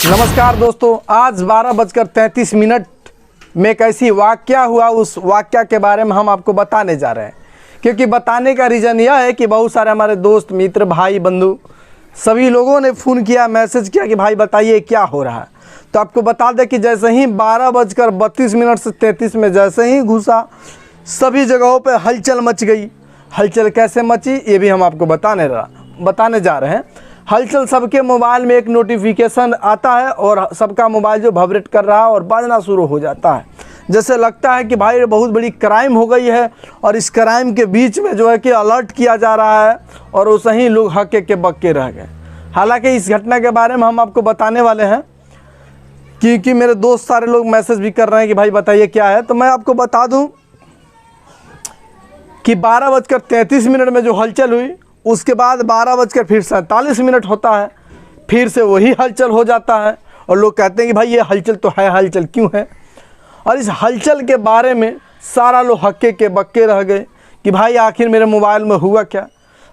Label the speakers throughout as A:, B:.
A: नमस्कार दोस्तों, आज 12:33 में एक ऐसी वाक़या हुआ, उस वाक़या के बारे में हम आपको बताने जा रहे हैं। क्योंकि बताने का रीज़न यह है कि बहुत सारे हमारे दोस्त मित्र भाई बंधु सभी लोगों ने फ़ोन किया, मैसेज किया कि भाई बताइए क्या हो रहा है। तो आपको बता दें कि जैसे ही 12:32 से 33 में जैसे ही घुसा, सभी जगहों पे हलचल मच गई। हलचल कैसे मची ये भी हम आपको बताने जा रहे हैं। हलचल सबके मोबाइल में एक नोटिफिकेशन आता है और सबका मोबाइल जो वाइब्रेट कर रहा है और बाजना शुरू हो जाता है। जैसे लगता है कि भाई बहुत बड़ी क्राइम हो गई है और इस क्राइम के बीच में जो है कि अलर्ट किया जा रहा है और वैसे ही लोग हक्के के बक्के रह गए। हालांकि इस घटना के बारे में हम आपको बताने वाले हैं, क्योंकि मेरे दोस्त सारे लोग मैसेज भी कर रहे हैं कि भाई बताइए क्या है। तो मैं आपको बता दूं कि 12:33 में जो हलचल हुई, उसके बाद 12:47 होता है, फिर से वही हलचल हो जाता है और लोग कहते हैं कि भाई ये हलचल तो है, हलचल क्यों है। और इस हलचल के बारे में सारा लोग हक्के के बक्के रह गए कि भाई आखिर मेरे मोबाइल में हुआ क्या।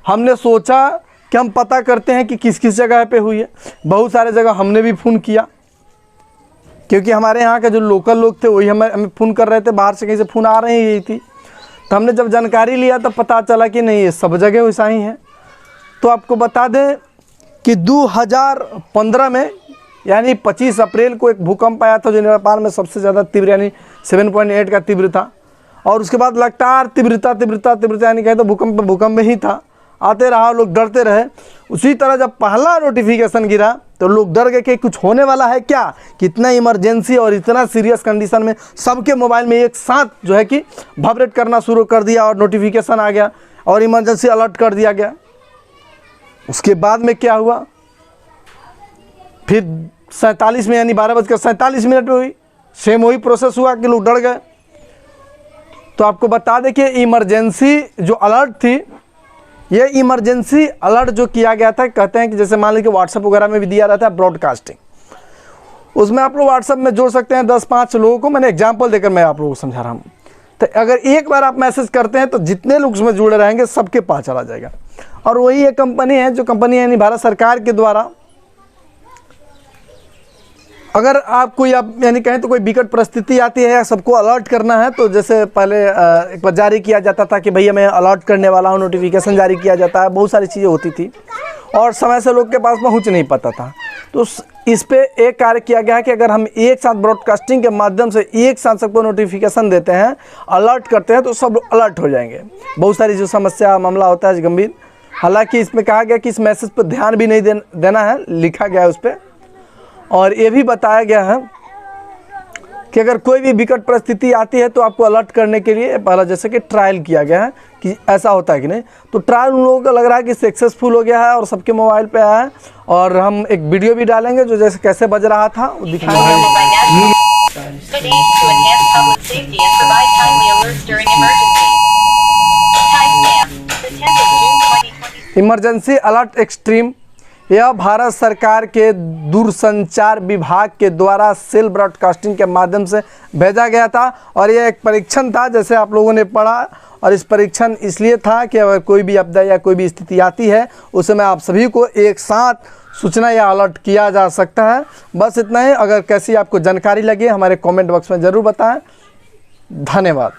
A: हमने सोचा कि हम पता करते हैं कि किस किस जगह पे हुई है। बहुत सारे जगह हमने भी फ़ोन किया, क्योंकि हमारे यहाँ के जो लोकल लोग थे वही हमें फ़ोन कर रहे थे, बाहर से कहीं से फ़ोन आ रही ही थी। तो हमने जब जानकारी लिया तब पता चला कि नहीं, ये सब जगह वैसा ही है। तो आपको बता दें कि 2015 में यानी 25 अप्रैल को एक भूकंप आया था, जो नेपाल में सबसे ज़्यादा तीव्र यानी 7.8 का तीव्र था। और उसके बाद लगातार तीव्रता यानी कहे तो भूकंप में ही था, आते रहा, लोग डरते रहे। उसी तरह जब पहला नोटिफिकेशन गिरा तो लोग डर गए कि कुछ होने वाला है क्या। कितना इमरजेंसी और इतना सीरियस कंडीशन में सबके मोबाइल में एक साथ जो है कि वाइब्रेट करना शुरू कर दिया और नोटिफिकेशन आ गया और इमरजेंसी अलर्ट कर दिया गया। उसके बाद में क्या हुआ, फिर 47 में यानी 12:47 में हुई, सेम वही प्रोसेस हुआ कि लोग डर गए। तो आपको बता दें कि इमरजेंसी जो अलर्ट थी, ये इमरजेंसी अलर्ट जो किया गया था, कहते हैं कि जैसे मान लीजिए व्हाट्सएप वगैरह में भी दिया रहता है ब्रॉडकास्टिंग, उसमें आप लोग व्हाट्सएप में जोड़ सकते हैं 10-5 लोगों को। मैंने एग्जांपल देकर मैं आप लोगों को समझा रहा हूँ। तो अगर एक बार आप मैसेज करते हैं तो जितने लोग उसमें जुड़े रहेंगे सबके पास चला जाएगा। और वही एक कंपनी है, जो कंपनी यानी भारत सरकार के द्वारा, अगर आपको यानी कहें तो कोई विकट परिस्थिति आती है या सबको अलर्ट करना है, तो जैसे पहले एक बार जारी किया जाता था कि भैया मैं अलर्ट करने वाला हूँ, नोटिफिकेशन जारी किया जाता है, बहुत सारी चीज़ें होती थी और समय से लोग के पास पहुँच नहीं पाता था। तो इस पे एक कार्य किया गया है कि अगर हम एक साथ ब्रॉडकास्टिंग के माध्यम से एक साथ सबको नोटिफिकेशन देते हैं, अलर्ट करते हैं, तो सब अलर्ट हो जाएंगे। बहुत सारी जो समस्या मामला होता है गंभीर। हालांकि इसमें कहा गया कि इस मैसेज पर ध्यान भी नहीं देना है, लिखा गया है उस पर। और ये भी बताया गया है कि अगर कोई भी विकट परिस्थिति आती है तो आपको अलर्ट करने के लिए पहला जैसे कि ट्रायल किया गया है कि ऐसा होता है कि नहीं। तो ट्रायल उन लोगों को लग रहा है कि सक्सेसफुल हो गया है और सबके मोबाइल पे आया है। और हम एक वीडियो भी डालेंगे जो जैसे कैसे बज रहा था वो दिखाएंगे। इमरजेंसी अलर्ट एक्सट्रीम, यह भारत सरकार के दूरसंचार विभाग के द्वारा सेल ब्रॉडकास्टिंग के माध्यम से भेजा गया था। और यह एक परीक्षण था, जैसे आप लोगों ने पढ़ा। और इस परीक्षण इसलिए था कि अगर कोई भी आपदा या कोई भी स्थिति आती है, उस समय आप सभी को एक साथ सूचना या अलर्ट किया जा सकता है। बस इतना ही। अगर कैसी आपको जानकारी लगे हमारे कमेंट बॉक्स में ज़रूर बताएं। धन्यवाद।